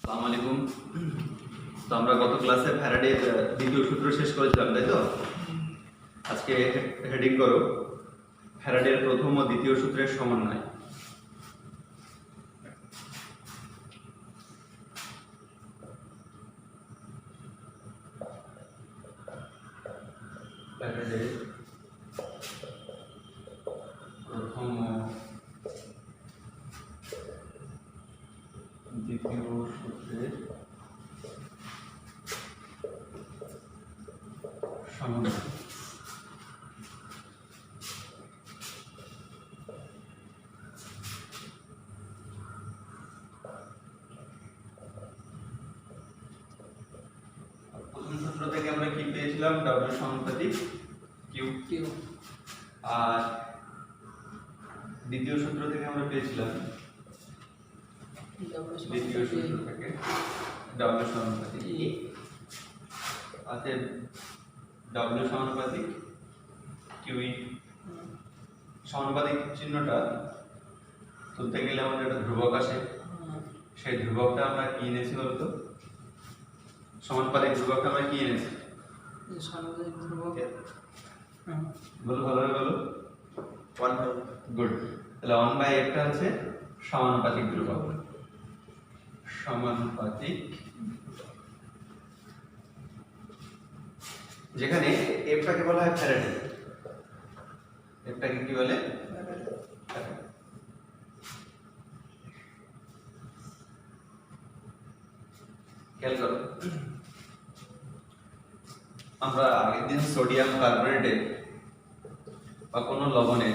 আসসালামু আলাইকুম। তো আমরা গত ক্লাসে ফ্যারাডের দ্বিতীয় সূত্র শেষ করেছিলাম, তাই তো? আজকে হেডিং করো ফ্যারাডের প্রথম ও দ্বিতীয় সূত্রের সমন্বয়। ফ্যারাডের প্রথম ও দ্বিতীয় সূত্রের সমন্বয়। প্রথম সূত্র থেকে আমরা কি পেয়েছিলাম? W সমানুপাতিক Q। আর দ্বিতীয় সূত্র থেকে আমরা পেয়েছিলাম দ্বিতীয় সূত্র থেকে W সমানুপাতিক E। অতএব W সমানুপাতিক QE। সমানুপাতিক চিহ্নটা তুলতে গেলে আমাদের একটা ধ্রুবক আসে, সেই ধ্রুবকটা আমরা কি এনেছি বলতো? সমানুপাতিক ধ্রুবকটা আমরা কি এনেছি? সমানুপাতিক ধ্রুবক বলো, ভালোভাবে বলো। 1/f। গুড। তাহলে 1/f টা হচ্ছে সমানুপাতিক ধ্রুবক। সমানুপাতিক, যেখানে f টাকে বলা হয় ফ্যারাডে। f টাকে কি বলে? ফ্যারাডে। খেয়াল করো, আমরা আগের দিন সোডিয়াম কার্বনেটে বা কোনো লবণে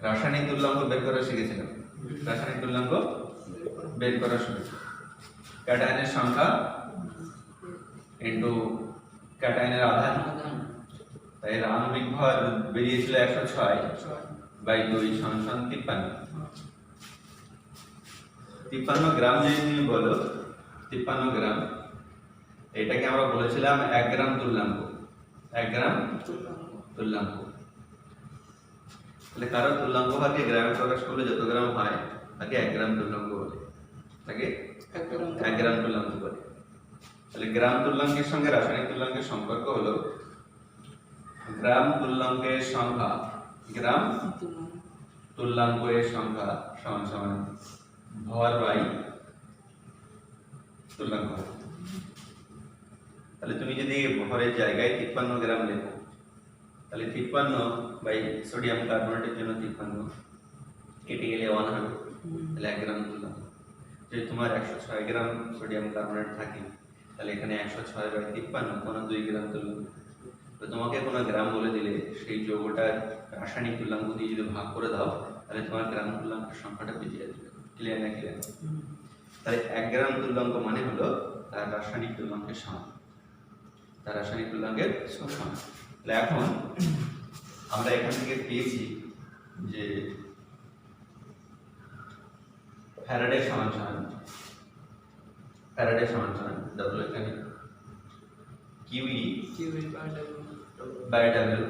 রাসায়নিক তুল্যাঙ্ক বের করা শিখেছিলাম। রাসায়নিক তুল্যাঙ্ক বের করা শিখেছি। ক্যাটায়নের সংখ্যা ইনটু ক্যাটায়নের আধান, তাই এর আণবিক ভর বেরিয়েছিল 106/2 সমান 53। 53 গ্রাম যদি তুমি বলো, 53 গ্রাম, এটাকে আমরা বলেছিলাম 1 গ্রাম তুল্যাঙ্ক। 1 গ্রাম তুল্যাঙ্ক। তাহলে কারো তুল্যাঙ্ক ভাগে গ্রামে প্রকাশ করলে যত গ্রাম হয় তাকে 1 গ্রাম তুল্যাঙ্ক বলে। তাকে 1 গ্রাম তুল্যাঙ্ক বলে। তাহলে গ্রাম তুল্যাঙ্কের সঙ্গে রাসায়নিক তুল্যাঙ্কের সম্পর্ক হলো গ্রাম তুল্যাঙ্কের সংখ্যা, গ্রাম তুল্যাঙ্কের সংখ্যা সমান সমান ভর বাই তুল্যাঙ্ক। তাহলে তুমি যদি ভরের জায়গায় 53 গ্রাম লেখো, তাহলে 53 বাই সোডিয়াম কার্বনেটের জন্য 53 কেটে গেলে 1 হবে, তাহলে 1 গ্রাম তুল্যাঙ্ক। যদি তোমার 106 গ্রাম সোডিয়াম কার্বনেট থাকে, তাহলে এখানে 106/53 কোনো 2 গ্রাম তুল্যাঙ্ক। তো তোমাকে কোনো গ্রাম বলে দিলে সেই যৌগটার রাসায়নিক তুল্যাঙ্ক দিয়ে যদি ভাগ করে দাও, তাহলে তোমার গ্রাম তুল্যাঙ্কের সংখ্যাটা বেরিয়ে আসবে। ক্লিয়ার না? ক্লিয়ার। তাহলে 1 গ্রাম তুল্যাঙ্ক মানে হলো তার রাসায়নিক তুল্যাঙ্কের সমান। তার রাসায়নিক তুল্যাঙ্কের সমান। তাহলে এখন আমরা এখান থেকে পেয়েছি যে ফ্যারাডে সমান সমান W এখানে QE বাই W।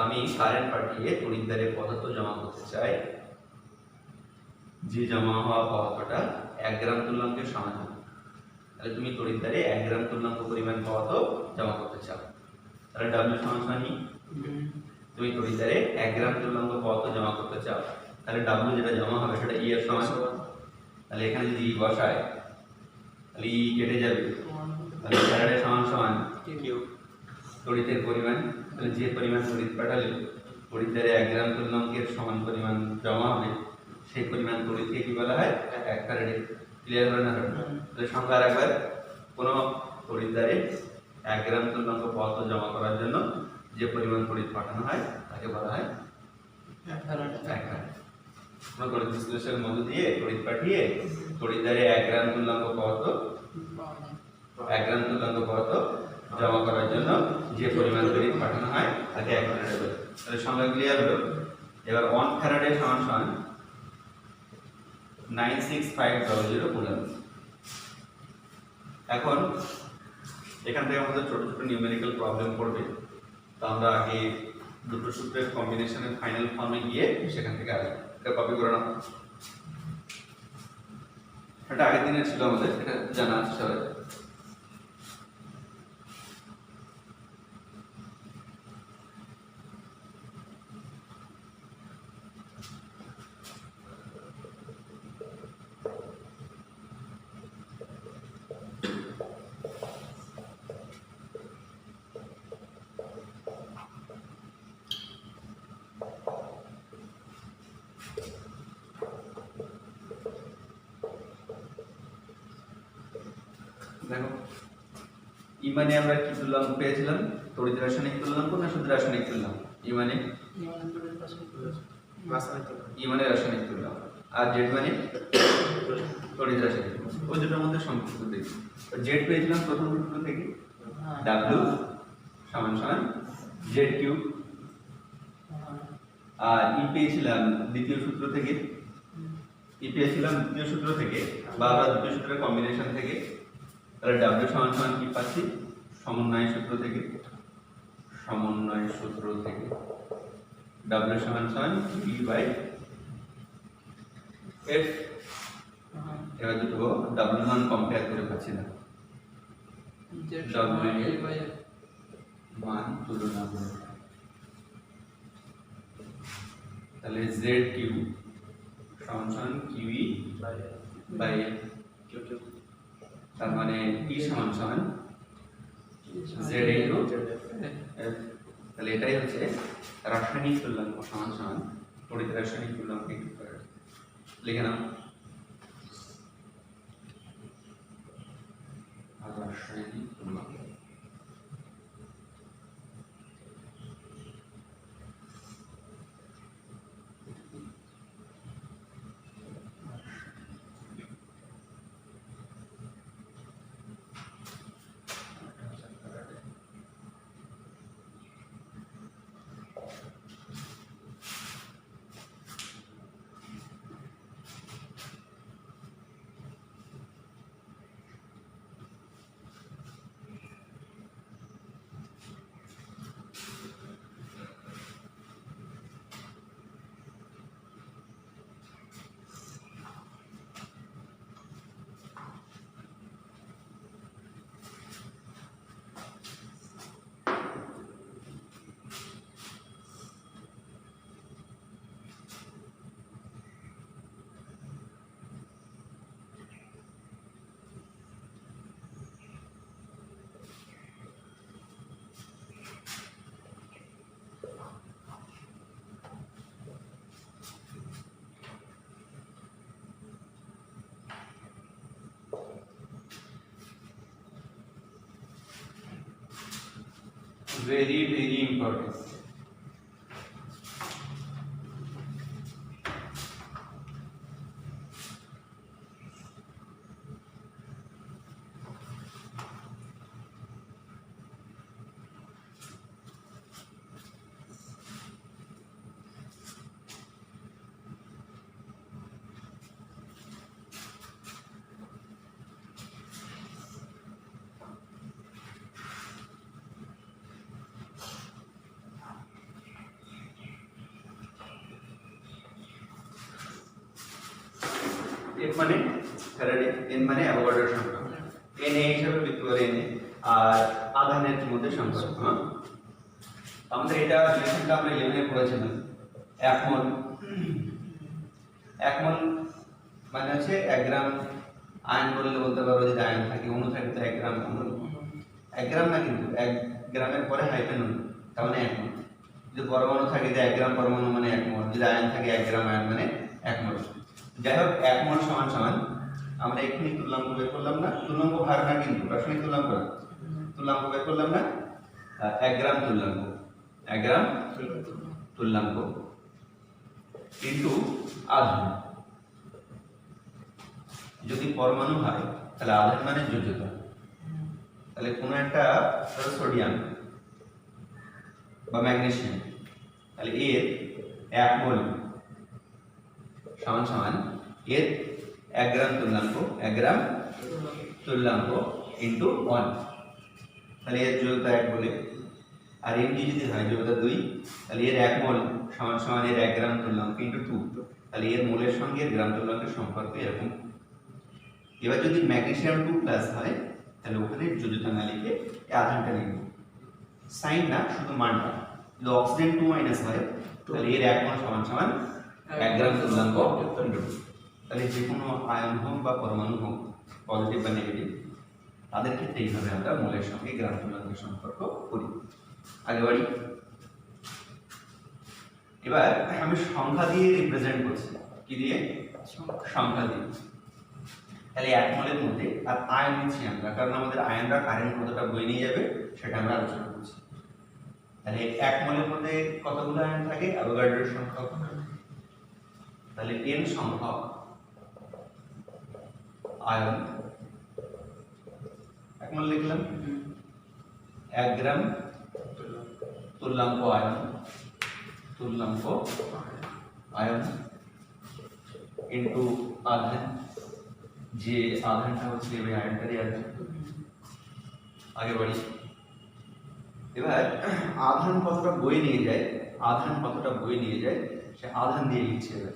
আমি কারেন্ট পাঠিয়ে তড়িৎদ্বারে পদার্থ জমা করতে চাই, যে জমা হওয়া পদার্থটা 1 গ্রাম তুল্যাঙ্কের সমান হবে। তাহলে তুমি তড়িৎদ্বারে 1 গ্রাম তুল্যাঙ্ক পরিমাণ পদার্থ জমা করতে চাও, তাহলে W সমান সমান E। তুমি তড়িৎদ্বারে 1 গ্রাম তুল্যাঙ্ক পদার্থ জমা করতে চাও, তাহলে W যেটা জমা হবে সেটা E এর সমান। তাহলে এখানে যদি E বসায়, তাহলে E কেটে যাবে, তাহলে ফ্যারাডে সমান সমান Q তড়িতের পরিমাণ। তাহলে যে পরিমাণ তড়িৎ পাঠালে তড়িৎদ্বারে 1 গ্রাম তুল্যাঙ্কের সমান পরিমাণ জমা হবে, সেই পরিমাণ তড়িৎকে কি বলা হয়? 1 ফ্যারাডে। ক্লিয়ার হলো না? তাহলে সংখ্যা একবার, কোনো তড়িৎদ্বারে 1 গ্রাম তুল্যাঙ্ক পদার্থ জমা করার জন্য যে পরিমাণ তড়িৎ পাঠানো হয় তাকে বলা হয় 1 ফ্যারাডে। কোনো তড়িৎ বিশ্লেষণের মধ্য দিয়ে তড়িৎ পাঠিয়ে তড়িৎদ্বারে 1 গ্রাম তুল্যাঙ্ক পদার্থ জমা করার জন্য যে পরিমাণ তড়িৎ পাঠানো হয় তাকে 1 ফ্যারাডে বলে। তাহলে সংখ্যা ক্লিয়ার হলো। এবার 1 ফ্যারাডে সমান সমান 96500 কুলম্ব। এখন এখান থেকে আমাদের ছোট ছোট নিউমেরিক্যাল প্রবলেম পড়বে, তো আমরা আগে দুটো সূত্রের কম্বিনেশনের ফাইনাল ফর্মে গিয়ে সেখান থেকে আসবো। এটা কপি করে নাও। এটা আগের দিনের ছিল আমাদের, এটা জানা আছে সবাই। দেখো ই মানে আমরা কি তুললাম পেয়েছিলাম, তড়িৎ রাসায়নিক তুল্যাঙ্ক না শুধু রাসায়নিক তুল্যাঙ্ক? ই মানে রাসায়নিক তুল্যাঙ্ক, আর জেড মানে তড়িৎ রাসায়নিক। ওই দুটোর মধ্যে সম্পর্ক দেখি। জেড পেয়েছিলাম প্রথম সূত্র থেকে, ডাব্লিউ সমান সমান জেড কিউব, আর ই পেয়েছিলাম দ্বিতীয় সূত্র থেকে, বা আমরা দ্বিতীয় সূত্রের কম্বিনেশন থেকে। তাহলে ডাব্লিউ সমান সমান কি পাচ্ছি, সমন্বয় সূত্র থেকে, ডাব্লিউ সমান সমান বি বাই এফ। এবার দুটো ডাব্লিউ মান কম্পেয়ার করে পাচ্ছি না, ডাব্লিউ মান তুলনা করে, তাহলে জেড কিউ সমান সমান কিউই বাই এফ। তার মানে ই সমান সমান জেড ইনটু এফ। তাহলে এটাই হচ্ছে রাসায়নিক তুল্যাঙ্ক সমান সমান তড়িৎ রাসায়নিক তুল্যাঙ্ক ইনটু ফ্যারাড। লিখে নাও রাসায়নিক তুল্যাঙ্ক। very important. এফ মানে ফ্যারাডে, এন মানে অ্যাভোগাড্রোর সংখ্যা, এন এ হিসাবে লিখতে পারি এন, আর আধানের মধ্যে সম্পর্ক। হ্যাঁ, আমাদের এটা রিলেশনটা আমরা 11 এ পড়েছিলাম। 1 মোল মানে হচ্ছে 1 গ্রাম আয়ন বললে বলতে পারো, যদি আয়ন থাকে, অণু থাকে তো 1 গ্রাম অণু। 1 গ্রাম না, কিন্তু 1 গ্রামের পরে হাইফেন অণু, তার মানে 1 মোল। যদি পরমাণু থাকে যে 1 গ্রাম পরমাণু মানে 1 মোল, যদি আয়ন থাকে 1 গ্রাম আয়ন মানে 1 মোল। যাই হোক 1 মোল সমান সমান আমরা এখানে তুল্যাঙ্ক বের করলাম না, তুল্যাঙ্ক ভার না কিন্তু রাসায়নিক তুল্যাঙ্ক বের করলাম না, 1 গ্রাম তুল্যাঙ্ক, 1 গ্রাম তুল্যাঙ্ক ইনটু আধান। যদি পরমাণু হয় তাহলে আধান মানে যোজ্যতা। তাহলে কোনো একটা সোডিয়াম বা ম্যাগনেসিয়াম, তাহলে এর 1 মোল সমান সমান এর 1 গ্রাম তুল্যাঙ্ক, 1 গ্রাম তুল্যাঙ্ক ইনটু 1। তাহলে এর যোজ্যতা 1 বলে, আর এমডি যদি হয় যোজ্যতা 2, তাহলে এর 1 মোল সমান সমান এর 1 গ্রাম তুল্যাঙ্ক ইনটু 2। তাহলে এর মোলের সঙ্গে এর গ্রাম তুল্যাঙ্কের সম্পর্ক এরকম। এবার যদি ম্যাগনেসিয়াম 2+ হয় তাহলে ওখানে যোজ্যতা না লিখে এই আধানটা লিখব, সাইন না শুধু মানটা। যদি অক্সিজেন 2- হয় তাহলে এর 1 মোল সমান সমান 1 গ্রাম তুল্যাঙ্ক ইনটু 2। তাহলে যে কোনো আয়ন হোক বা পরমাণু হোক, পজিটিভ বা নেগেটিভ, তাদের ক্ষেত্রে এইভাবে আমরা মোলের সঙ্গে গ্রাম তুল্যাঙ্কের সম্পর্ক করি। আগে বাড়ি। এবার আমি সংখ্যা দিয়ে রিপ্রেজেন্ট করছি, কি দিয়ে? সংখ্যা দিয়ে। তাহলে 1 মোলের মধ্যে আর আয়ন নিচ্ছি আমরা, কারণ আমাদের আয়নরা কারেন্ট কতটা বয়ে নিয়ে যাবে সেটা আমরা আলোচনা করছি। তাহলে 1 মোলের মধ্যে কতগুলো আয়ন থাকে? অ্যাভোগাড্রোর সংখ্যক। তাহলে n সংখ্যক আয়ন 1 মোল লিখলাম, 1 গ্রাম তুল্যাঙ্ক আয়ন ইনটু আধান, যে আধানটা হচ্ছে এই আয়নটারই আধান। আগে বাড়ি। এবার আধান কতটা বয়ে নিয়ে যায়, সে আধান দিয়ে লিখছে। এবার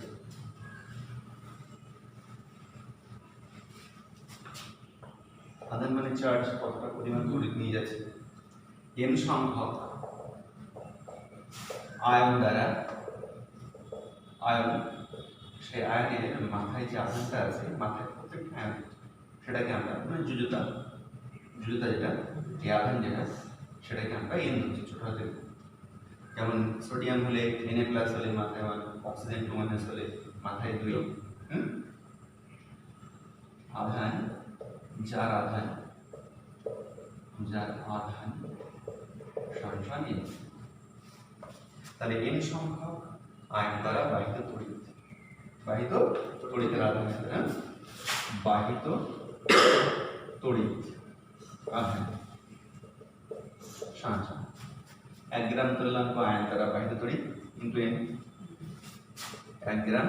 আধান মানে চার্জ, কতটা পরিমাণ তড়িৎ নিয়ে যাচ্ছে। n সংখ্যক আয়ন দ্বারা, আয়ন, সেই আয়নের মাথায় যে আধানটা আছে, মাথায় প্রত্যেকটা আয়ন, সেটাকে আমরা মানে যোজ্যতা যেটা, এই আধান যেটা, সেটাকে আমরা n ধরছি, ছোট হাতে। যেমন সোডিয়াম হলে Na+ হলে মাথায় 1, অক্সিজেন 2- হলে মাথায় 2। আধান, যার আধান সমান n। তাহলে n সংখ্যক আয়ন দ্বারা বাহিত তড়িতের আধান, বাহিত তড়িৎ আধান সমান 1 গ্রাম তুল্যাঙ্ক আয়ন দ্বারা বাহিত তড়িৎ ইনটু n। 1 গ্রাম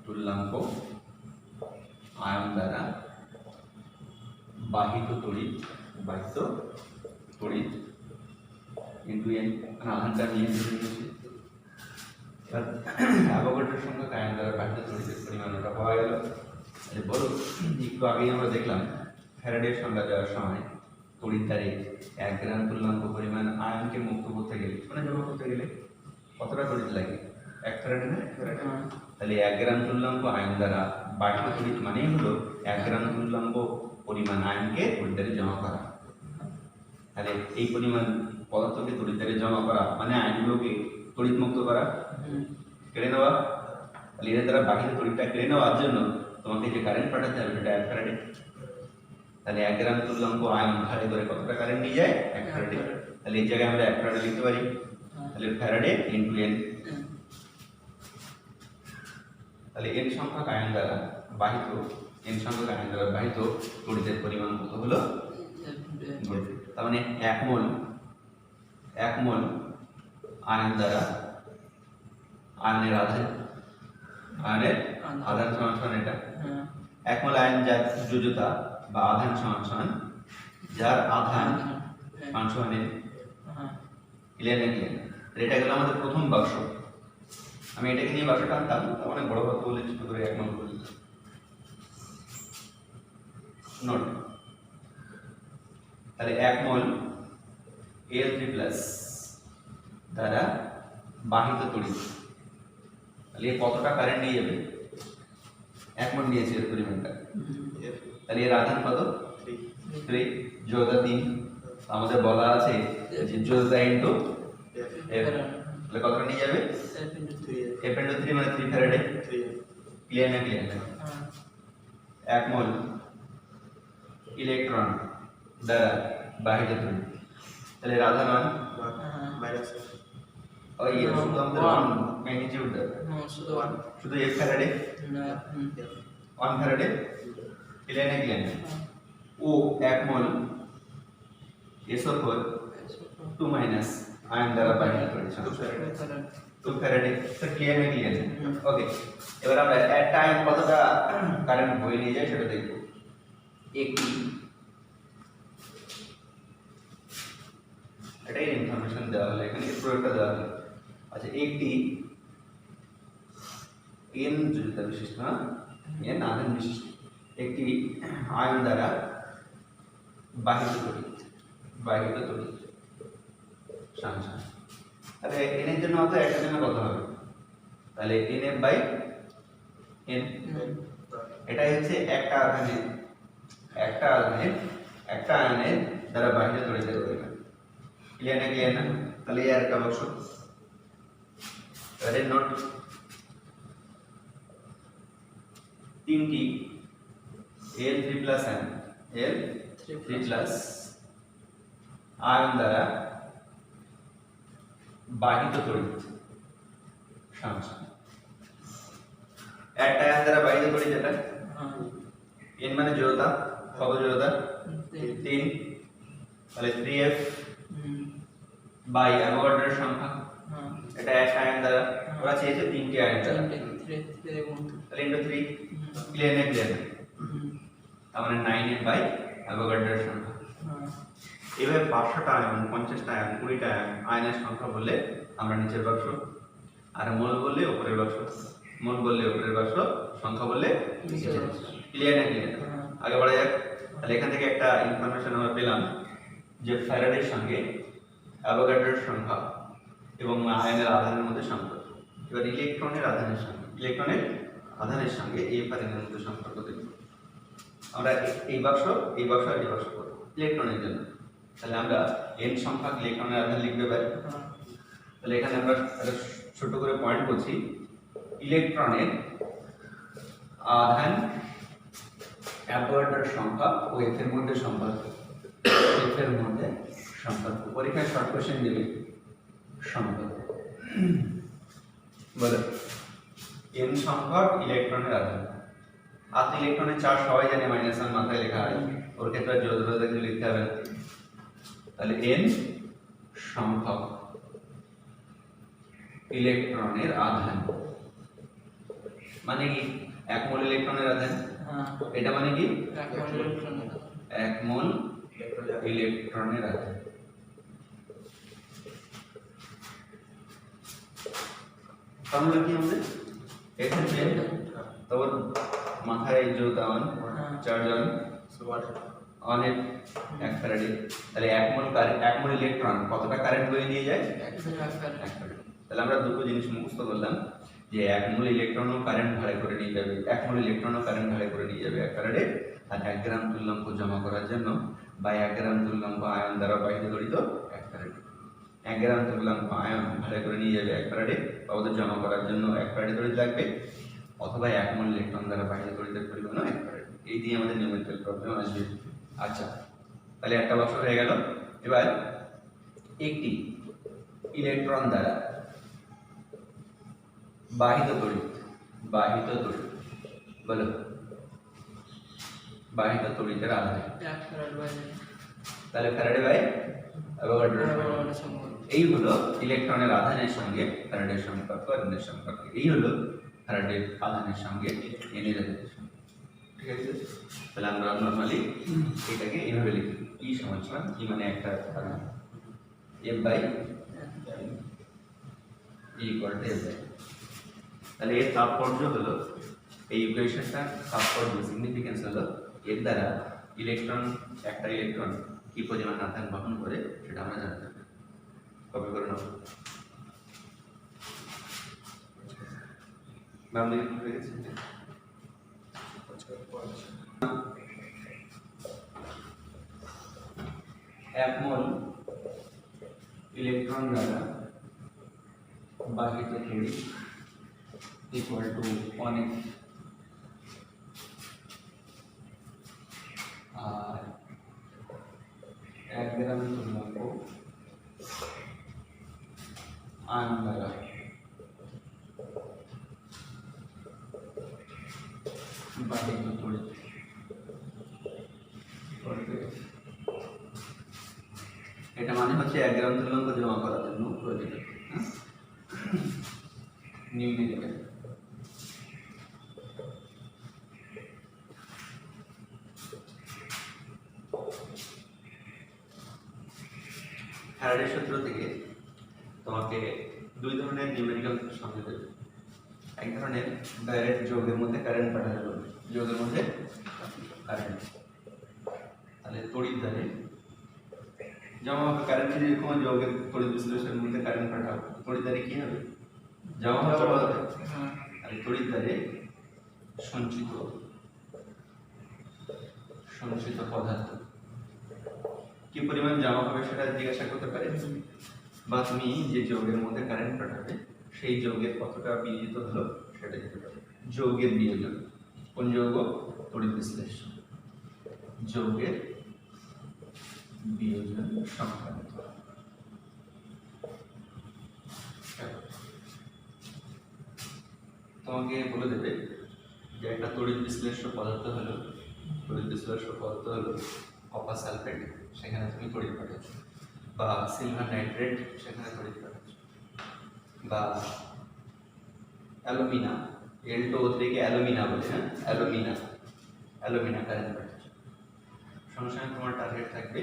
তুল্যাঙ্ক আয়ন দ্বারা বাহিত তড়িৎ ইনটু n, আধানটা নিয়ে নিয়েছি। অ্যাভোগাড্রোর সংখ্যক আয়ন দ্বারা বাহিত তড়িতের পরিমাণটা পাওয়া গেল। বলো, একটু আগেই আমরা দেখলাম ফ্যারাডের সংজ্ঞা দেওয়ার সময় তড়িৎ দ্বারে 1 গ্রাম তুল্যাঙ্ক পরিমাণ আয়নকে মুক্ত করতে গেলে, মানে জমা করতে গেলে কতটা তড়িৎ লাগে? 1 ফ্যারাড না? তাহলে 1 গ্রাম তুল্যাঙ্ক আয়ন দ্বারা বাহিত তড়িৎ মানেই হলো 1 গ্রাম তুল্যাঙ্ক পরিমাণ আয়নকে তড়িৎ দ্বারে জমা করা। তাহলে এই পরিমাণ পদার্থকে তড়িৎ দ্বারে জমা করা মানে আয়নগুলোকে তড়িৎ মুক্ত করা, কেড়ে নেওয়া। তাহলে এর দ্বারা বাহিত তড়িৎটা কেড়ে নেওয়ার জন্য তোমাকে যে কারেন্ট পাঠাতে হবে সেটা 1 ফ্যারাডে। তাহলে 1 গ্রাম তুল্যাঙ্ক আয়ন ঘাড়ে ধরে কতটা কারেন্ট নিয়ে যায়? 1 ফ্যারাডে। তাহলে এই জায়গায় আমরা 1 ফ্যারাডে লিখতে পারি। তাহলে ফ্যারাডে ইনটু n। তাহলে n সংখ্যক আয়ন দ্বারা বাহিত তড়িতের পরিমাণ কত হলো? তার মানে 1 মোল আয়ন দ্বারা আয়নের আধান সমান এটা। 1 মোল আয়ন যার যোজ্যতা বা আধান সমান যার আধান সমান n। এটা গেল আমাদের প্রথম বাক্স। আমি এটাকে নিয়ে বাক্সটা আনতাম, অনেক বড় কথা বলে ছোট করে 1 মোল করে দিলাম। নোট। তাহলে 1 মোল Al3+ দ্বারা বাহিত তড়িৎ, তাহলে কতটা কারেন্ট নিয়ে যাবে? 1 মোল নিয়েছে এর পরিমাণটা। তাহলে এর আধান কত? 3। যোজ্যতা 3। আমাদের বলা আছে যে যোজ্যতা ইনটু f, তাহলে কতটা নিয়ে যাবে? f ইনটু 3 মানে 3 ফ্যারাডে। ক্লিয়ার না? 1 মোল ইলেকট্রন দ্বারা বাহিত তড়িৎ, তাহলে এর আধান 1 মাইনাস ওই শুধু আমাদের 1 ম্যাগনিটিউড শুধু f ফ্যারাডে, 1 ফ্যারাডে। ক্লিয়ার না? ও 1 মোল SO4 2- আয়ন দ্বারা বাহিত তড়িৎ 2 ফ্যারাডে। তো ক্লিয়ার না? ওকে। এবার আমরা একটা আয়ন কতটা কারেন্ট বয়ে নিয়ে যায় সেটা দেখব। একটি, এটাই ইনফরমেশন দেওয়া হলো এখানে, প্রয়োগটা দেওয়া হলো। আচ্ছা, একটি n যোজ্যতা বিশিষ্ট, n আধান বিশিষ্ট একটি আয়ন দ্বারা বাহিত তড়িৎ সংখ্যা। তাহলে n এর জন্য অত একটা জন্য কত হবে? তাহলে nf বাই n, এটাই হচ্ছে একটা আয়নের দ্বারা বাহিত তড়িতের পরিমাণ। ক্লিয়ার না? তাহলে এই আরেকটা বাক্স, এবারে নোট, তিনটি L3+ আয়ন দ্বারা বাহিত তড়িৎ সংখ্যা। একটা আয়ন দ্বারা বাহিত তড়িৎ এটা n মানে জড়তা, কত জড়তা? 3, তাহলে 3f বাই অ্যাভোগাড্রোর সংখ্যা, এটা এক আয়ন দ্বারা, ওরা চেয়েছে তিনটি আয়ন দ্বারা, তাহলে ইনটু 3। ক্লিয়ার না? তার মানে 9f বাই অ্যাভোগাড্রোর সংখ্যা। এভাবে 500টা আয়ন, 50টা আয়ন, 20টা আয়নের সংখ্যা বললে আমরা নিচের বাক্স, আর মোল বললে উপরের বাক্স, সংখ্যা বললে নিচের বাক্স। ক্লিয়ার না? আগে বলা যাক। তাহলে এখান থেকে একটা ইনফরমেশন আমরা পেলাম যে ফ্যারাডের সঙ্গে অ্যাভোগাড্রোর সংখ্যা এবং আয়নের আধানের মধ্যে সম্পর্ক। এবার ইলেকট্রনের আধানের সঙ্গে এই আয়নের মধ্যে সম্পর্ক দেখব আমরা। এই বাক্স আর এই বাক্স করব ইলেকট্রনের জন্য। তাহলে আমরা n সংখ্যক ইলেকট্রনের আধান লিখতে পারি। তাহলে এখানে আমরা একটা ছোট করে পয়েন্ট বলছি, ইলেকট্রনের আধান অ্যাভোগাড্রোর সংখ্যা ও f এর মধ্যে সম্পর্ক। পরীক্ষায় শর্ট কোশ্চেন দেবে সম্পর্ক। বলো n সংখ্যক ইলেকট্রনের আধান। আর ইলেকট্রনের চার্জ সবাই জানে -1 মাথায় লেখা হয়, ওর ক্ষেত্রে জোর কিছু লিখতে হবে না। তাহলে n সংখ্যক ইলেকট্রনের আধান মানে কি? 1 মোল ইলেকট্রনের আধান। এটা মানে কি? 1 মোল ইলেকট্রনের আধান। ফর্মুলা কি আমাদের? এখানে তোর মাথায় জোর চার্জ অন এর 1 ফ্যারাডে। তাহলে 1 মোল ইলেকট্রন কতটা কারেন্ট বয়ে নিয়ে যায়? 1 ফ্যারাডে। তাহলে আমরা দুটো জিনিস মুখস্থ করলাম যে 1 মোল ইলেকট্রনও কারেন্ট ভাড়া করে নিয়ে যাবে 1 ফ্যারাডে, আর 1 গ্রাম তুল্যাঙ্ক জমা করার জন্য বা 1 গ্রাম তুল্যাঙ্ক আয়ন দ্বারা বাহিত তড়িৎ 1 ফ্যারাডে। 1 গ্রাম তুল্যাঙ্ক আয়ন ভাড়া করে নিয়ে যাবে 1 ফ্যারাডে, বা ওদের জমা করার জন্য 1 ফ্যারাডে তড়িৎ লাগবে, অথবা 1 মোল ইলেকট্রন দ্বারা বাহিত তড়িতের পরিমাণ 1 ফ্যারাডে। এই দিয়ে আমাদের নিউমেরিক্যাল প্রবলেম আসবে। আচ্ছা, তাহলে একটা বাক্স হয়ে গেল। এবার একটি ইলেকট্রন দ্বারা বাহিত তড়িৎ বলো, বাহিত তড়িতের আধান। তাহলে ফ্যারাডে বাই অ্যাভোগাড্রোর সংখ্যা। এই হলো ইলেকট্রনের আধানের সঙ্গে ফ্যারাডের সম্পর্ক, আধানের সম্পর্ক। এই হলো ফ্যারাডের আধানের সঙ্গে এনের আধানের সম্পর্ক। ঠিক আছে? তাহলে আমরা নরমালি এটাকে এইভাবে লিখি, E সমান E মানে একটা আধান, F by E equal to F by. তাহলে এর তাৎপর্য হলো, এই ইকুয়েশনটা তাৎপর্য সিগনিফিকেন্স হলো, এর দ্বারা একটা ইলেকট্রন কি পরিমাণ আধান বহন করে সেটা আমরা জানতে পারি। কপি করে নাও। বাম দিকে হয়ে গেছে। 1 মোল ইলেকট্রন দ্বারা বাহিত তড়িৎ ইকুয়াল টু 1f, আর 1 গ্রাম তুল্যাঙ্ক আয়ন দ্বারা বাহিত তড়িৎ। এটা মানে হচ্ছে 1 গ্রাম তুল্যাঙ্ক জমা করার জন্য প্রয়োজন নিউমেরিক্যাল। ফ্যারাডের সূত্র থেকে তোমাকে দুই ধরনের নিউমেরিক্যাল সংজ্ঞা দেবে। এক ধরনের ডাইরেক্ট যৌগের মধ্যে কারেন্ট পাঠাতে বলবে, যৌগের মধ্যে কারেন্ট। তাহলে তড়িৎ দ্বারে জমা হবে কারেন্ট, যদি এরকম যৌগের তড়িৎ বিশ্লেষণের মধ্যে কারেন্ট পাঠাও তড়িৎ দ্বারে কি হবে? জমা হবে। আর তড়িৎ দ্বারে সঞ্চিত পদার্থ কি পরিমাণ জমা হবে সেটা জিজ্ঞাসা করতে পারে, বা তুমি যে যৌগের মধ্যে কারেন্ট পাঠাবে সেই যৌগের কতটা বিয়োজিত হলো সেটা দিতে পারে। যৌগের বিয়োজন, কোন যৌগ? তড়িৎ বিশ্লেষণ যৌগের বিয়োজন সংক্রান্ত। তোমাকে বলে দেবে যে একটা তড়িৎ বিশ্লেষ্য পদার্থ হলো কপার সালফেট, সেখানে তুমি তড়িৎ পাঠাচ্ছ, বা সিলভার নাইট্রেট সেখানে তড়িৎ পাঠাচ্ছ, বা অ্যালুমিনা L2O3 কে অ্যালুমিনা বলে, হ্যাঁ অ্যালুমিনা কারেন্ট পাঠাচ্ছ। সঙ্গে সঙ্গে তোমার টার্গেট থাকবে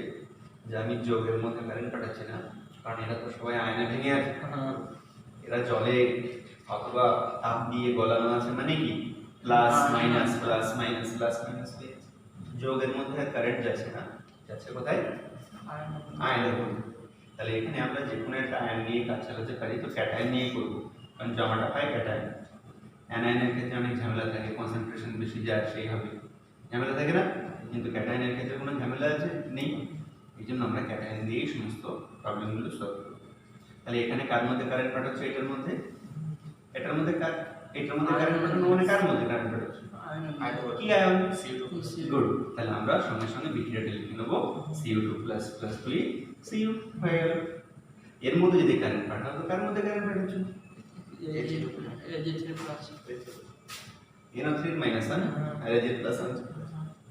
যে আমি যৌগের মধ্যে কারেন্ট পাঠাচ্ছি না, কারণ এরা তো সবাই আয়না ভেঙে আছে, এরা জলে অথবা তাপ দিয়ে গলানো আছে, মানে কি প্লাস মাইনাস যৌগের মধ্যে কারেন্ট যাচ্ছে না, যাচ্ছে কোথায়? আয়নের মধ্যে। তাহলে এখানে আমরা যে কোনো একটা আয়ন নিয়ে কাজ চালাতে পারি, তো ক্যাটায়ন নিয়ে করবো, কারণ জমাটা পাই ক্যাটায়ন। অ্যানায়নের ক্ষেত্রে অনেক ঝামেলা থাকে, কনসেন্ট্রেশন বেশি যায়, সেই হবে ঝামেলা থাকে না, কিন্তু ক্যাটায়নের ক্ষেত্রে কোনো ঝামেলা আছে নেই, এই জন্য আমরা ক্যাটায়ন দিয়েই সমস্ত প্রবলেমগুলো সলভ করব। তাহলে এখানে কার মধ্যে কারেন্ট পাঠাচ্ছে? এটার মধ্যে কারেন্ট পাঠানো, মানে কার মধ্যে কারেন্ট পাঠাচ্ছে? কি আয়ন? CO2। গুড। তাহলে আমরা সঙ্গে সঙ্গে বিক্রিয়াটা লিখে নেব, CO2 প্লাস প্লাস 2 Cu হয়ে গেল। এর মধ্যে যদি কারেন্ট পাঠাও তো কার মধ্যে কারেন্ট পাঠাচ্ছ? Ag3 প্লাস NO3 মাইনাস 1 আর Ag প্লাস 1,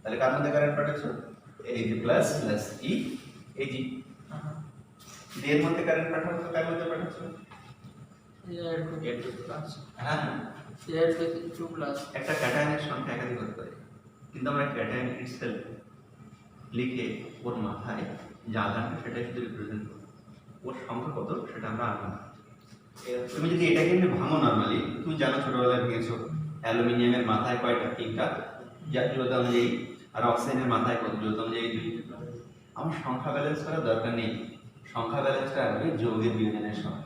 তাহলে কার মধ্যে কারেন্ট পাঠাচ্ছ? Ag plus plus Ag। এর মধ্যে কারেন্ট পাঠাও তো কার মধ্যে পাঠাচ্ছ? Ag2 প্লাস হ্যাঁ, Ag2 প্লাস। একটা ক্যাটায়নের সংখ্যা একাধিক হতে পারে, কিন্তু আমরা ক্যাটায়ন ইটসেলফ লিখে ওর মাথায় যে আধানটা সেটাই শুধু রিপ্রেজেন্ট করব, ওর সংখ্যা কত সেটা আমরা আনবো না। তুমি যদি এটাকে এমনি ভাঙো নরমালি, তুমি জানো ছোটবেলায় ভেঙেছো অ্যালুমিনিয়ামের মাথায় কয়টা? 3টা, যার জড়তা অনুযায়ী, আর অক্সিজেনের মাথায় কত জড়তা অনুযায়ী? 2। আমার সংখ্যা ব্যালেন্স করার দরকার নেই, সংখ্যা ব্যালেন্সটা আসবে যৌগের বিয়োজনের সময়।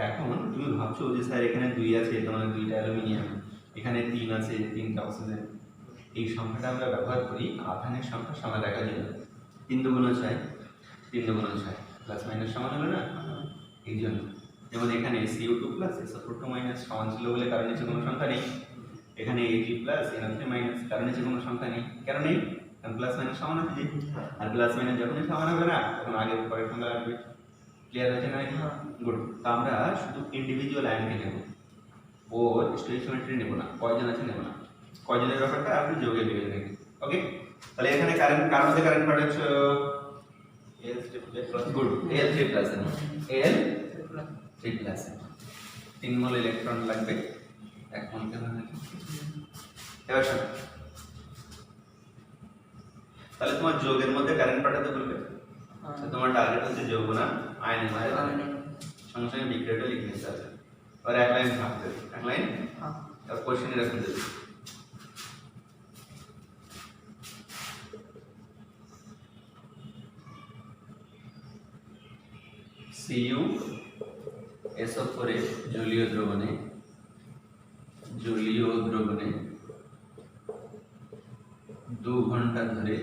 এখন তুমি ভাবছো যে স্যার এখানে 2 আছে, তোমার 2টা অ্যালুমিনিয়াম, এখানে 3 আছে, 3টা অক্সিজেন। এই সংখ্যাটা আমরা ব্যবহার করি আধানের সংখ্যা সমান রাখার জন্য। 3 2 6, 3 2 6 প্লাস মাইনাস সমান হলো না, এই জন্য। যেমন এখানে CO2 প্লাস SO2 মাইনাস সমান ছিল বলে কারণ নিচে কোনো সংখ্যা নেই, এখানে Ag প্লাস NO3 মাইনাস কারণ নিচে কোনো সংখ্যা নেই, কারণ নেই, কারণ প্লাস মাইনাস সমান আছে। আর প্লাস মাইনাস যখনই সমান হবে না তখন আগের পরের সংখ্যা আসবে। ক্লিয়ার হয়েছে না? গুড। তো আমরা শুধু ইন্ডিভিজুয়াল আয়নকে নেব, ওর স্টোইচিওমেট্রি নেব না, কয়জন আছে নেব না, কয়জনের ব্যাপারটা আপনি যোগে বিয়োগে নেবেন। ওকে, তাহলে এখানে কারেন্ট কার মধ্যে কারেন্ট পাঠাচ্ছ? Good, Al3 plus Al3 plus 3 mole electron লাগবে 1 মোল কেমন আছে। এবার শোনো, তাহলে তোমার যোগের মধ্যে কারেন্ট পাঠাতে বলবে, তোমার টার্গেট হচ্ছে যৌগ না আয়নের মধ্যে। সঙ্গে সঙ্গে বিক্রিয়াটা লিখে নিতে হবে, আর এক লাইন ভাবতে হবে, এক লাইন আর কোশ্চেনে রাখতে দেবে। Cu SO4 জলীয় দ্রবণে 2 ঘন্টা ধরে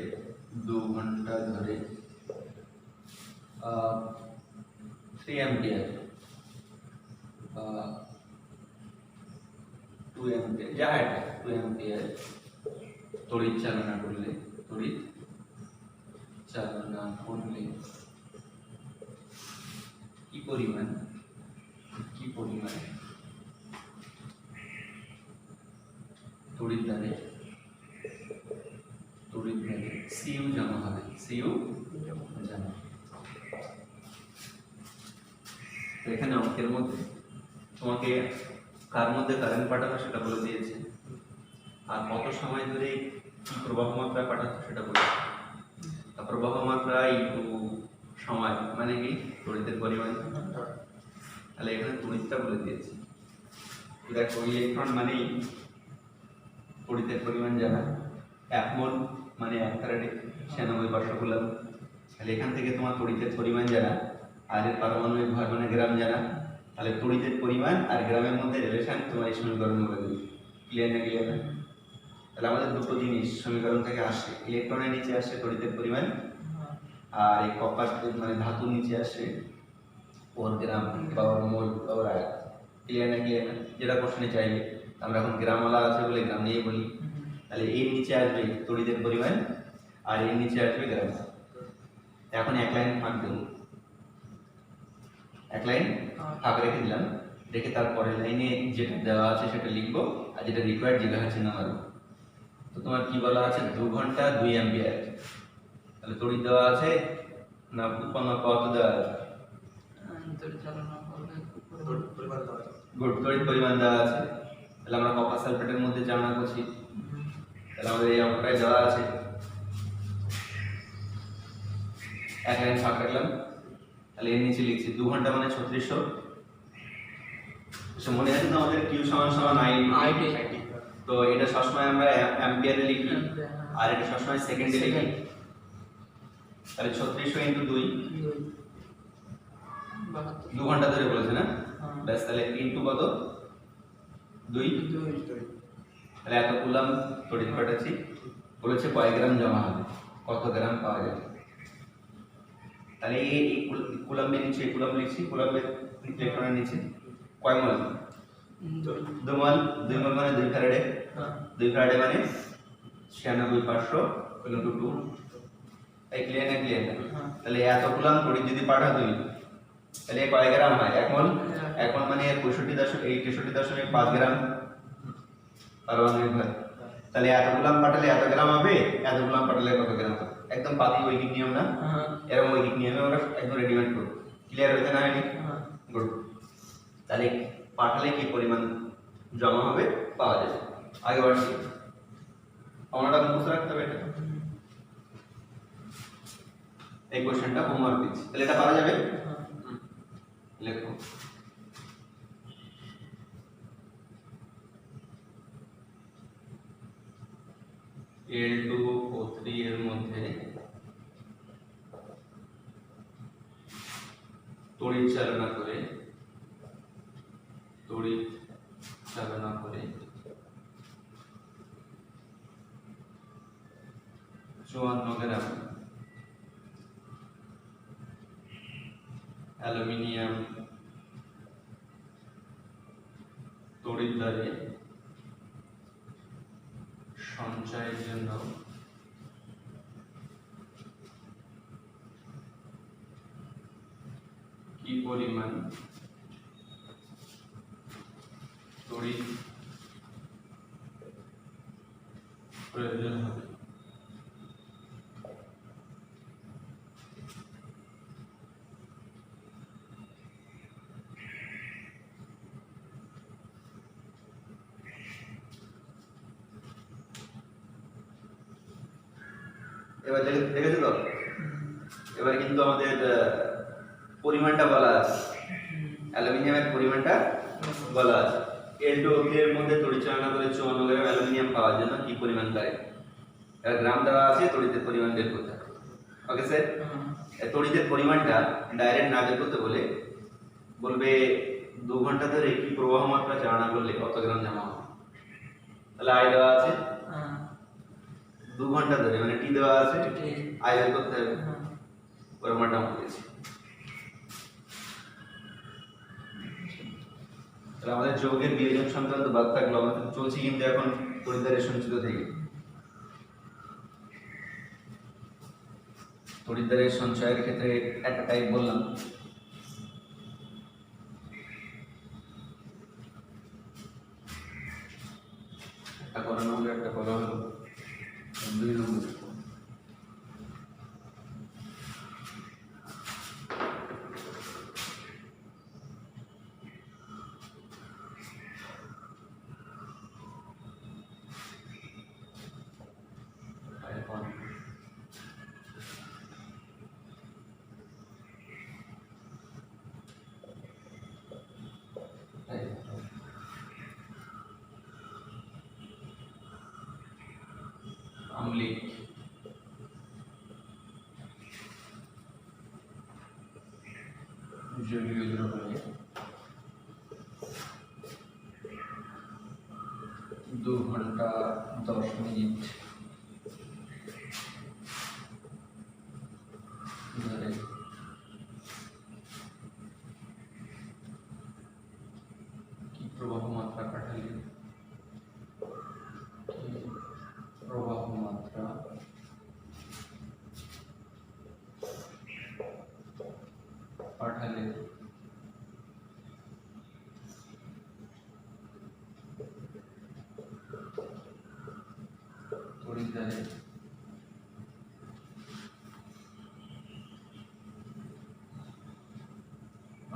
3 অ্যাম্পিয়ার বা 2 অ্যাম্পিয়ার, যা এটা 2 অ্যাম্পিয়ার তড়িৎ চালনা করলে কি পরিমাণ তড়িৎ দ্বারে Cu জমা হবে, Cu জমা। তো এখানে অঙ্কের মধ্যে তোমাকে কার মধ্যে কারেন্ট পাঠানো সেটা বলে দিয়েছে, আর কত সময় ধরে কি প্রবাহ মাত্রা পাঠাচ্ছে সেটা বলেছে। প্রবাহ মাত্রা ইনটু সময় মানে কি তড়িতের পরিমাণ। তাহলে এখানে তড়িৎটা বলে দিয়েছে, দেখো ইলেকট্রন মানেই তড়িতের পরিমাণ জানা, 1 মোল মানে 1 ফ্যারাডে 96,500 কুলম্ব। তাহলে এখান থেকে তোমার তড়িতের পরিমাণ জানা আর এর পারমাণবিক ভর মানে গ্রাম জানা, তাহলে তড়িতের পরিমাণ আর গ্রামের মধ্যে রিলেশন তোমার এই সমীকরণ বলে দেবে। ক্লিয়ার না ক্লিয়ার না? তাহলে আমাদের দুটো জিনিস সমীকরণ থেকে আসছে, ইলেকট্রনের নিচে আসছে তড়িতের পরিমাণ আর এই কপার মানে ধাতুর নিচে আসছে ওর গ্রাম বা ওর মোল বা ওর আয়তন। ক্লিয়ার না ক্লিয়ার না? যেটা কোশ্চেনে চাইবে, আমরা এখন গ্রামওয়ালা আছে বলে গ্রাম নিয়ে বলি। তাহলে এর নিচে আসবে তড়িতের পরিমাণ আর এর নিচে আসবে গ্রাম। এখন এক লাইন ফাঁক দেবো, এক লাইন ফাঁক রেখে দিলাম, রেখে তারপরের লাইনে যেটা দেওয়া আছে সেটা লিখবো আর যেটা রিকোয়ার্ড জিজ্ঞাসা চিহ্ন মারবো। তো তোমার কি বলা আছে 2 ঘন্টা 2 অ্যাম্পিয়ার, তাহলে তড়িৎ দেওয়া আছে না উৎপন্ন কত দেওয়া আছে? গুড, তড়িৎ পরিমাণ দেওয়া আছে। তাহলে আমরা কপার সালফেটের মধ্যে জানা করছি, তাহলে আমাদের এই অঙ্কটাই দেওয়া আছে। এক লাইন ফাঁক রাখলাম, তাহলে এর নিচে লিখছি 2 ঘন্টা মানে 3600। মনে আছে তো আমাদের কিউ সমান সমান আইটি, তো এটা সবসময় আমরা অ্যাম্পিয়ারে লিখি আর এটা সবসময় সেকেন্ডে লিখি। তাহলে 3600 ইনটু 2, 2 ঘন্টা ধরে বলেছে না? ব্যাস, তাহলে ইনটু কত 2, তাহলে এত কুলাম তড়িৎ পাঠাচ্ছি। বলেছে কয় গ্রাম জমা হবে, কত গ্রাম পাওয়া যাবে। তাহলে এই কুলাম্বের নিচে কুলাম লিখছি, কুলাম্বের ইলেকট্রনের নিচে কয় মোল? 2 মোল। 2 মোল মানে 2 ফ্যারাডে, 2 ফ্যারাডে মানে 96,500 ইনটু 2। এই ক্লিয়ার না ক্লিয়ার না? তাহলে এত কুলাম তড়িৎ যদি পাঠা তুমি, তাহলে কয় গ্রাম হয়? 1 মোল। 1 মোল মানে 63.5 গ্রাম পারমাণবিক ভর। তাহলে এত কুলাম পাঠালে এত গ্রাম হবে, এত কুলাম পাঠালে কত গ্রাম হবে। একদম পাতি ঐকিক নিয়ম না? এরকম ঐকিক নিয়মে আমরা একদম রেডিমেড করব। ক্লিয়ার হয়েছে না হয়নি? গুড। তাহলে পাঠালে কি পরিমাণ জমা হবে পাওয়া যাবে। আগে বাড়ছি, আমরা মুখস্থ রাখতে হবে এটা। এই কোশ্চেনটা হোমওয়ার্ক দিচ্ছি, তাহলে এটা পারা যাবে। লেখো L2 ও 3 এর মধ্যে তড়িৎ চালনা করে 54 গ্রাম অ্যালুমিনিয়াম তড়িৎ দ্বারে সঞ্চয়ের জন্য কি পরিমাণ তড়িৎ প্রয়োজন হবে। এবার দেখেছো তো, এবার কিন্তু আমাদের পরিমাণটা বলা আছে, অ্যালুমিনিয়ামের পরিমাণটা বলা আছে। L2 এর মধ্যে তড়িৎ চালনা করে 54 গ্রাম অ্যালুমিনিয়াম পাওয়ার জন্য কি পরিমাণ লাগে। এর গ্রাম দেওয়া আছে, তড়িতের পরিমাণ বের করতে হবে। ওকে স্যার, তড়িতের পরিমাণটা ডাইরেক্ট না বের করতে বলে বলবে 2 ঘন্টা ধরে কি প্রবাহ মাত্রা চালনা করলে কত গ্রাম জমা হবে। তাহলে আই দেওয়া আছে 2 ঘন্টা ধরে মানে টি দেওয়া আছে, আই বের করতে হবে। পরিমাণটা বলেছি। তাহলে আমাদের যৌগের বিয়োজন সংক্রান্ত বাদ থাকলো, আমাদের চলছে কিন্তু এখন তড়িৎদ্বারের সঞ্চিত থেকে। তড়িৎদ্বারের সঞ্চয়ের ক্ষেত্রে একটা টাইপ বললাম, একটা করানো হলো, একটা করা হলো 2 নম্বর। জলীয় দ্রবণে 2 ঘন্টা 10 মিনিট ধরে কি প্রবাহ মাত্রা পাঠালে প্রবাহ মাত্রা পাঠালে তড়িৎদ্বারে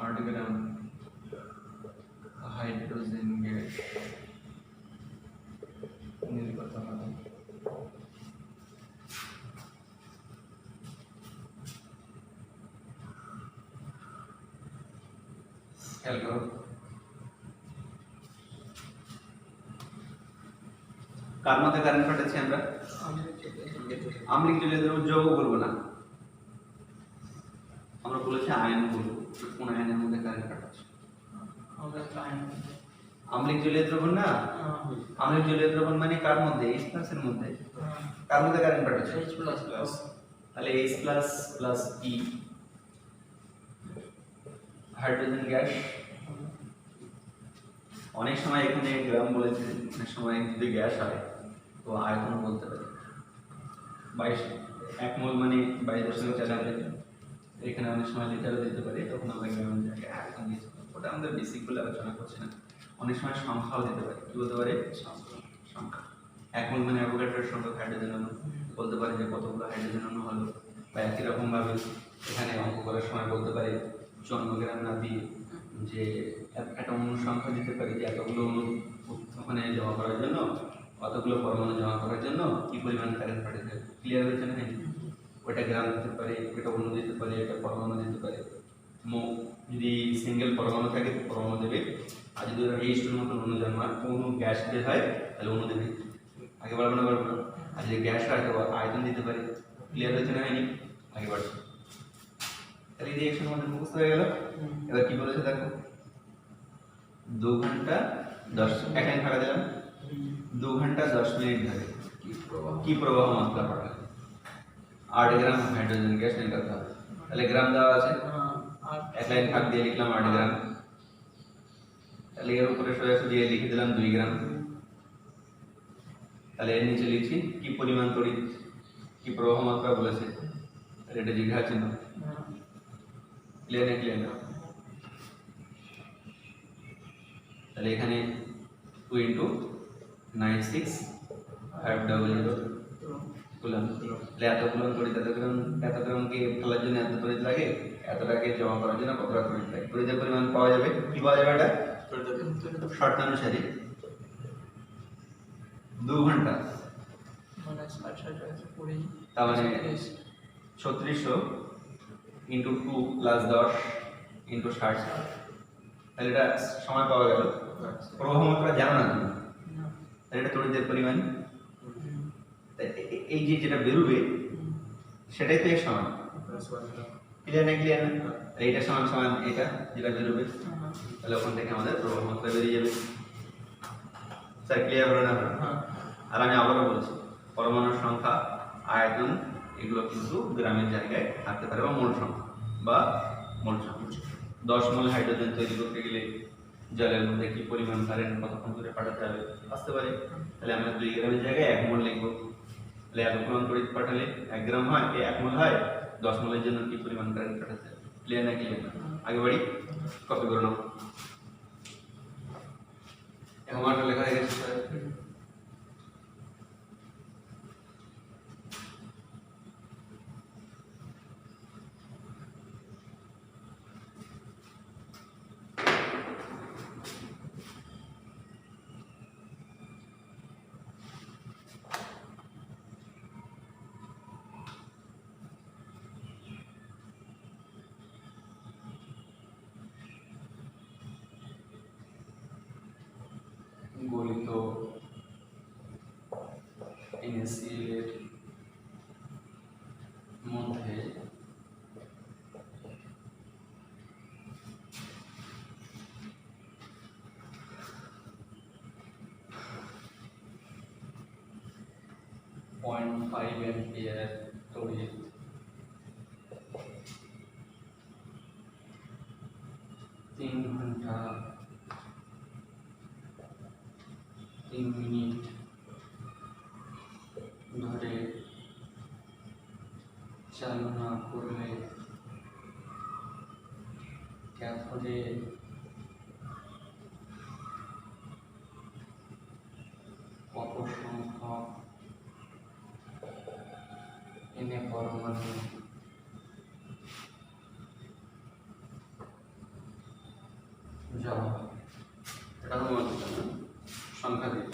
8 গ্রাম হাইড্রোজেন গ্যাস নির্গত হবে। খেয়াল করো কার মধ্যে কারেন্ট পাঠাচ্ছি আমরা? আম্লিক জলীয় দ্রবণ যৌগ বলবো না, আমরা বলেছি আয়ন বলবো। কোন আয়নের মধ্যে কারেন্ট পাঠাচ্ছি? আম্লিক জলীয় দ্রবণ না, আম্লিক জলীয় দ্রবণ মানে কার মধ্যে? H+ এর মধ্যে। কার মধ্যে কারেন্ট পাঠাচ্ছি? H+। তাহলে H++ কি হাইড্রোজেন গ্যাস। অনেক সময় এখানে গ্রাম বলেছে, অনেক সময় যদি গ্যাস হয় তো আয়তন বলতে পারি 22 1 মোল মানে 22.4 লিটার। এখানে অনেক সময় লিটারও দিতে পারি, তখন আমরা গ্রামের জায়গায় আয়তন দিয়েছি। ওটা আমাদের বেসিক বলে আলোচনা করছি না। অনেক সময় সংখ্যাও দিতে পারি। কি বলতে পারে? সংখ্যা। 1 মোল মানে অ্যাভোগাড্রোর সংখ্যক হাইড্রোজেন অণু। বলতে পারি যে কতগুলো হাইড্রোজেন অণু হলো, বা একই রকম ভাবে এখানে অঙ্ক করার সময় বলতে পারি জন্মগ্রাম না দিয়ে যে একটা অণু সংখ্যা দিতে পারি যে এতগুলো অণু ওখানে জমা করার জন্য, অতগুলো পরমাণু জমা করার জন্য কি পরিমাণ কারেন্ট পাঠাতে হবে। ক্লিয়ার হয়েছে না? ওটা গ্রাম দিতে পারে, ওটা অণু দিতে পারে, এটা পরমাণু দিতে পারে। যদি সিঙ্গেল পরমাণু থাকে তো পরমাণু দেবে, আর যদি H2 মতো অণু জন্মায়, অণু গ্যাস বের হয় তাহলে অণু দেবে। আগে বাড়বো না? আর যদি গ্যাস হয় তো আয়তন দিতে পারে। ক্লিয়ার হয়েছে না? আগে বাড়ছে। তাহলে রিঅ্যাকশন আমাদের মুখস্থ হয়ে গেল। এবার কি বলেছে দেখো, 2 ঘন্টা 10 এক লাইন ফাঁকা দিলাম, 2 ঘন্টা 10 মিনিট ধরে কি প্রবাহ মাত্রা পাঠালে 8 গ্রাম হাইড্রোজেন গ্যাস নির্গত হবে। তাহলে গ্রাম দেওয়া আছে, এক লাইন ফাঁক দিয়ে লিখলাম 8 গ্রাম। তাহলে এর উপরে সোজাসুজি লিখে দিলাম 2 গ্রাম। তাহলে এর নিচে লিখছি কি পরিমাণ তড়িৎ, কি প্রবাহ মাত্রা বলেছে, এটা জিজ্ঞাসা চিহ্ন। ক্লিয়ার না? ক্লিয়ার না? তাহলে এখানে 2 × 96500 কুলম। তাহলে এত কুলম তড়িৎ, এত গ্রামকে ফেলার জন্য এত তড়িৎ লাগে, এতটাকে জমা করার জন্য কতটা তড়িৎ লাগে। তড়িতের পরিমাণ পাওয়া যাবে, কি পাওয়া যাবে? এটা শর্তানুসারে 2 ঘন্টা তার মানে 3600 × 2 + 10 × 60। তাহলে এটা সময় পাওয়া গেল। প্রবাহ মাত্রা জানো না তুমি, তাহলে এটা তড়িতের পরিমাণ। এই যে যেটা বেরোবে সেটাই তো এর সমান। ক্লিয়ার না? ক্লিয়ার না? এইটা সমান সমান এটা যেটা বেরোবে, তাহলে ওখান থেকে আমাদের প্রবাহ মাত্রা বেরিয়ে যাবে। স্যার ক্লিয়ার হলো না? আর আমি আবারও বলছি, পরমাণুর সংখ্যা, আয়তন এগুলো কিন্তু গ্রামের জায়গায় থাকতে পারে, বা মোল সংখ্যা বা মোল সংখ্যা। 10 মোল হাইড্রোজেন তৈরি করতে গেলে জলের মধ্যে কি পরিমাণ কারেন্ট কতক্ষণ ধরে পাঠাতে হবে আসতে পারে। তাহলে আমরা 2 গ্রামের জায়গায় 1 মোল লিখবো। তাহলে এত পরিমাণ তড়িৎ পাঠালে 1 গ্রাম হয়, 1 মোল হয়, 10 মোলের জন্য কি পরিমাণ কারেন্ট পাঠাতে হবে। ক্লিয়ার না? ক্লিয়ার না? আগে বাড়ি, কপি করে নাও। আমারটা লেখা হয়ে গেছে। গলিত NaCl এর মধ্যে 0.5 एम्पियर तড়িৎ 3 ঘন্টা 3 মিনিট ধরে চালনা করলে ক্যাথোডে কত সংখ্যক এনে পরমাণু জমা হয়? এটা হোমওয়ার্ক সংখ্যা দিয়ে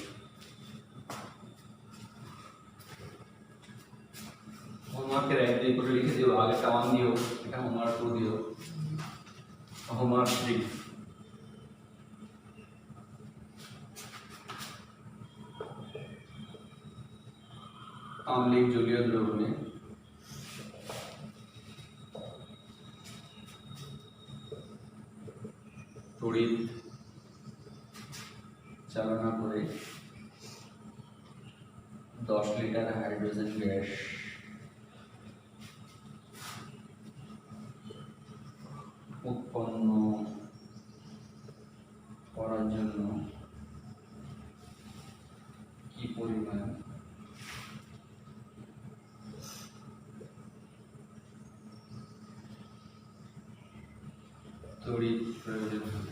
হোমওয়ার্কের 1 2 করে লিখে দিও, আগেটা 1 দিও, এটা হোমওয়ার্ক 2 দিও, হোমওয়ার্ক 3। আম্লিক জলীয় দ্রবণে তড়িৎ চালনা করে 10 লিটার হাইড্রোজেন গ্যাস উৎপন্ন করার জন্য কি পরিমাণ তড়িৎ প্রয়োজন হবে?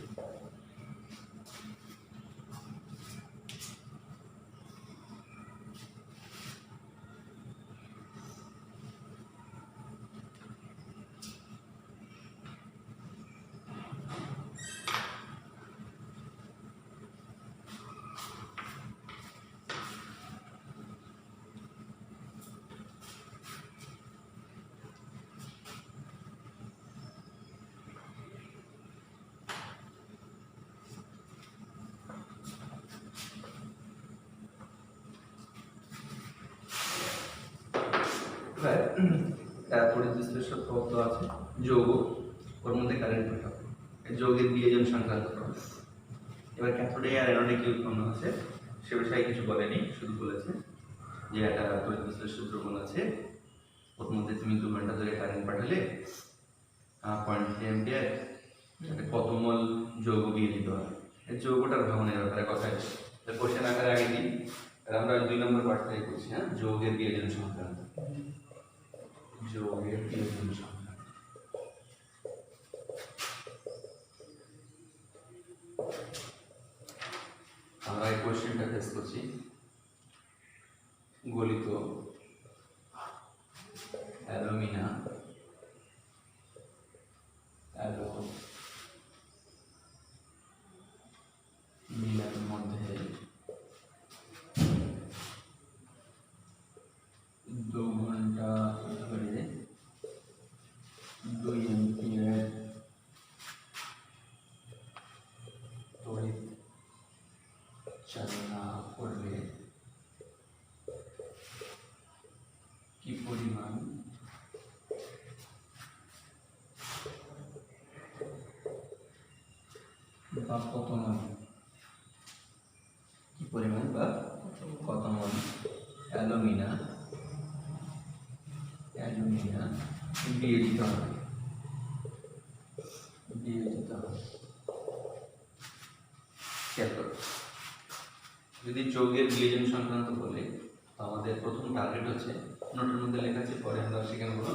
তড়িৎ বিশ্লেষক তত্ত্ব আছে যৌগ, ওর মধ্যে কারেন্ট পাঠাবো, যৌগের বিয়োজন সংক্রান্ত প্রশ্ন। এবার ক্যাথোডে আর অ্যানোডে কি উৎপন্ন আছে সে বিষয়ে কিছু বলেনি, শুধু বলেছে যে একটা তড়িৎ বিশ্লেষক দ্রবণ আছে, ওর মধ্যে তুমি 2 ঘন্টা ধরে কারেন্ট পাঠালে 0.3 অ্যাম্পিয়ার কত মোল যৌগ দিয়ে দিতে হবে। এই যৌগটার ভাঙনের ব্যাপারে কথা আছে, কোশ্চেন আকারে আগে দিই, আর আমরা 2 নম্বর পার্ট থেকে করছি। হ্যাঁ, যৌগের বিয়োজন সংক্রান্ত, যৌগের বিয়োজন সংক্রান্ত। আমরা এই কোশ্চেনটা ফেস করছি, গলিত অ্যালুমিনা মিলার মধ্যে 2 ঘন্টা ধরে 2 অ্যাম্পিয়ার তড়িৎ চালনা করলে কি পরিমাণ বা কত মান, কি পরিমাণ বা কত মান অ্যালুমিনা দিয়ে দিতে হবে, যদি যৌগের বিয়োজন সংক্রান্ত বলে আমাদের প্রথম টার্গেট হচ্ছে, নোটের মধ্যে লেখা আছে, পরে আমরা সেখানে বলো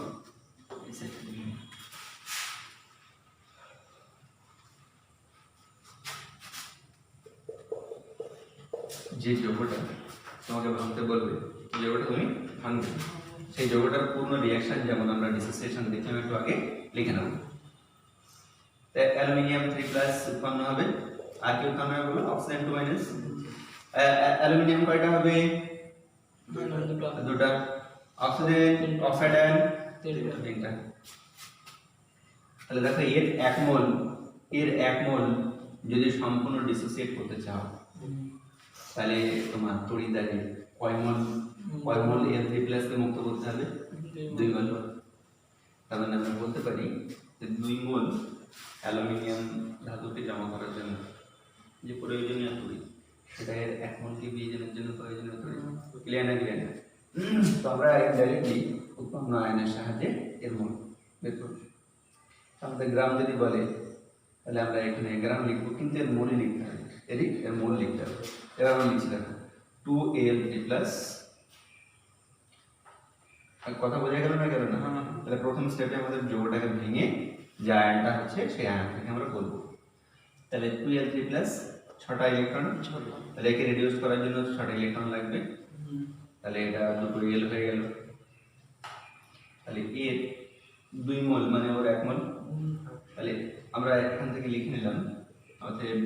যে যৌগটা তোমাকে ভাঙতে বলবে, যৌগটা তুমি ভাঙবে, সেই যৌগটার পূর্ণ রিঅ্যাকশন যেমন আমরা ডিসোসিয়েশন দেখলাম একটু আগে লিখে নেব। তাই অ্যালুমিনিয়াম 3+ উৎপন্ন হবে, আর কি উৎপন্ন হবে বলো, অক্সিজেন 2-। অ্যালুমিনিয়াম কয়টা হবে? দুটা। অক্সিজেন অক্সাইড আয়ন 3টা। তাহলে দেখো এর 1 মোল যদি সম্পূর্ণ ডিসোসিয়েট করতে চাও তাহলে তোমার তড়িদারি কয় মোল Al3+ কে মুক্ত করতে হবে? 2 মোল। তার মানে আমরা বলতে পারি যে 2 মোল অ্যালুমিনিয়াম ধাতুকে জমা করার জন্য যে প্রয়োজনীয় তড়িৎ সেটা এর 1 মোল কে বিয়োজনের জন্য প্রয়োজনীয় তড়িৎ। ক্লিয়ার না? তো আমরা ডাইরেক্টলি উৎপন্ন আয়নের সাহায্যে এর মোল বের করব। আমাদের গ্রাম যদি বলে তাহলে আমরা এখানে গ্রাম লিখবো, কিন্তু এর মোলই লিখতে হবে, এর মোল লিখতে হবে। এবার আমরা লিখছি দেখো 2Al3 প্লাস, কথা বোঝা গেল না গেল না? তাহলে প্রথম স্টেপে আমাদের যৌগটাকে ভেঙে যে আয়নটা হচ্ছে সেই আয়ন থেকে আমরা বলবো। তাহলে 2Al3 প্লাস 6টা ইলেকট্রন, তাহলে একে রিডিউস করার জন্য 6টা ইলেকট্রন লাগবে। তাহলে এটা দুটো এল হয়ে গেল। তাহলে এর 2 মোল মানে ওর 1 মোল। তাহলে আমরা এখান থেকে লিখে নিলাম অতএব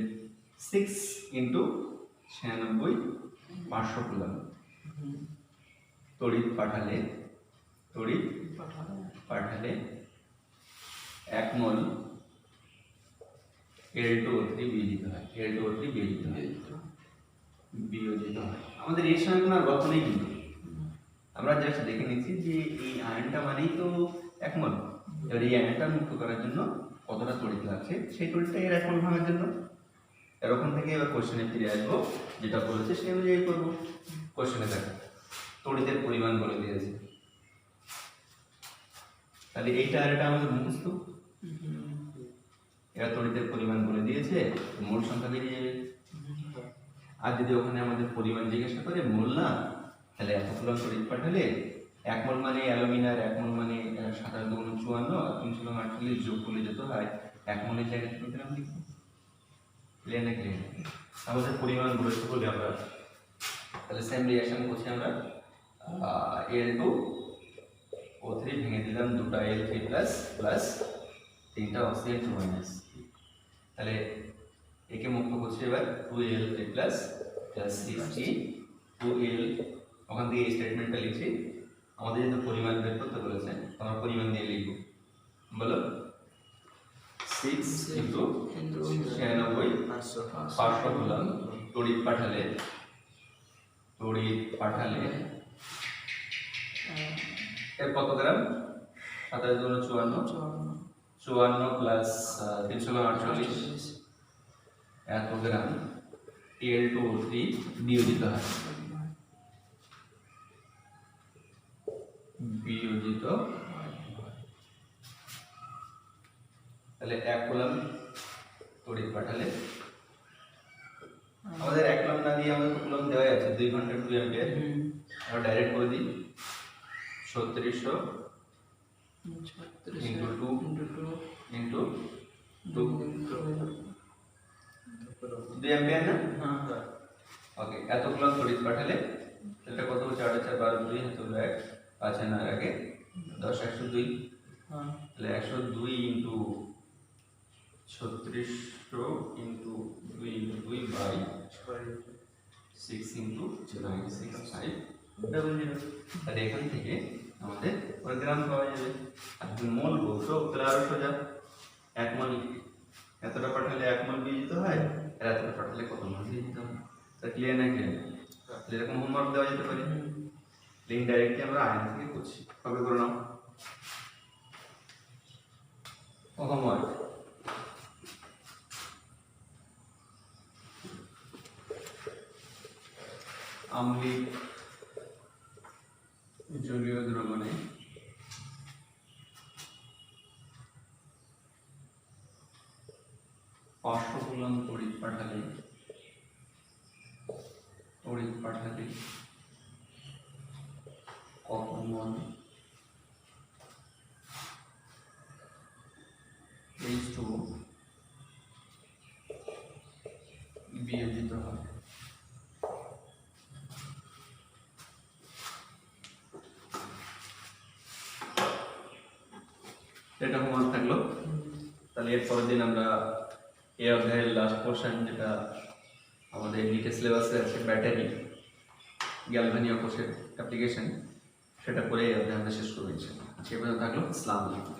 6 × 96 500 কুলম্ব। তড়িৎ পাঠালে 1 মোল Al2O3 বিয়োজিত হয়, Al2O3 বিয়োজিত হয়। আমাদের এই সময় কোনো গল্প নেই, কিন্তু আমরা জাস্ট দেখে নিচ্ছি যে এই আয়নটা মানেই তো 1 মোল। এবার এই আয়নটা মুক্ত করার জন্য কতটা তড়িৎ লাগছে সেই তড়িৎটা এর 1 মোল ভাঙার জন্য। এরকম থেকে এবার কোশ্চেনে ফিরে আসবো, যেটা বলেছে সেই অনুযায়ী করবো। কোশ্চেনে দেখো তড়িতের পরিমাণ বলে দিয়েছে, তাহলে এইটা আর এটা আমাদের মুখস্থ। এরা তড়িতের পরিমাণ বলে দিয়েছে, মোল সংখ্যা বেরিয়ে যাবে। আর যদি ওখানে আমাদের পরিমাণ জিজ্ঞাসা করে মোল না, তাহলে এত কুলম্ব তড়িৎ পাঠালে 1 মোল মানে অ্যালুমিনার, 1 মোল মানে 7 × 2 = 54 আর 3 × 48 যোগ করলে যত হয় 1 মোলের জায়গায় কত গ্রাম লিখবো? ক্লিয়ার না? ক্লিয়ার। আমাদের পরিমাণ বলেছে বলে আমরা তাহলে সেম রিঅ্যাকশন করছি আমরা। Al2O3 ভেঙে দিলাম, দুটো Al3 প্লাস প্লাস 3টা OCl2 মাইনাস। তাহলে একে মুক্ত করছি এবার 2Al3 প্লাস প্লাস 2Al, ওখান থেকে এই স্টেটমেন্টটা লিখছি। আমাদের যেহেতু পরিমাণ বের করতে বলেছেন, আমরা পরিমাণ দিয়ে লিখব। বলো 6 × 96 500 কুলম্ব তড়িৎ পাঠালে এর কত গ্রাম? 7 × 2 = 54, 54 প্লাস 3 × 48 এত গ্রাম Al2O3 বিয়োজিত হয়। তাহলে 1 কুলম্ব তড়িৎ পাঠালে আমাদের 1 কুলম্ব না দিয়ে আমাদের কুলম্ব দেওয়া আছে 2 ঘন্টা 2 অ্যাম্পিয়ার। আমরা ডাইরেক্ট করে দিই 3600 × 2 অ্যাম্পিয়ার না? ওকে, এত কুলম্ব তড়িৎ পাঠালে এটা কত হচ্ছে? 8 × 4 = 12, 2 হাতে 1 5 না আগে 10 102। তাহলে 102 × 3600 × 2 × 2 বাই 6 × 96500। তাহলে এখান থেকে আমাদের ওর গ্রাম পাওয়া যাবে। আর যদি মোল বলতো তাহলে আরো সোজা, 1 মোল এতটা পাঠালে 1 মোল বিয়োজিত হয়, আর এতটা পাঠালে কত মোল বিয়োজিত হয়। তা ক্লিয়ার না? ক্লিয়ার। এরকম হোমওয়ার্ক দেওয়া যেতে পারে। লিঙ্ক ডাইরেক্টলি আমরা আয়ন থেকে করছি, কবে করে নাও হোমওয়ার্ক। আম্লিক জলীয় দ্রবণে 500 কুলম্ব তড়িৎ পাঠালে কত মোল H2O বিয়োজিত হয়। এটা হোমওয়ার্ক থাকলো। তাহলে এর পরের দিন আমরা এই অধ্যায়ের লাস্ট পোর্শন, যেটা আমাদের নিটে সিলেবাসে আছে, ব্যাটারি গ্যালভানীয় কোষের অ্যাপ্লিকেশন, সেটা করে এই অধ্যায় আমরা শেষ করবো। সে পর্যন্ত থাকলো। আসসালামু আলাইকুম।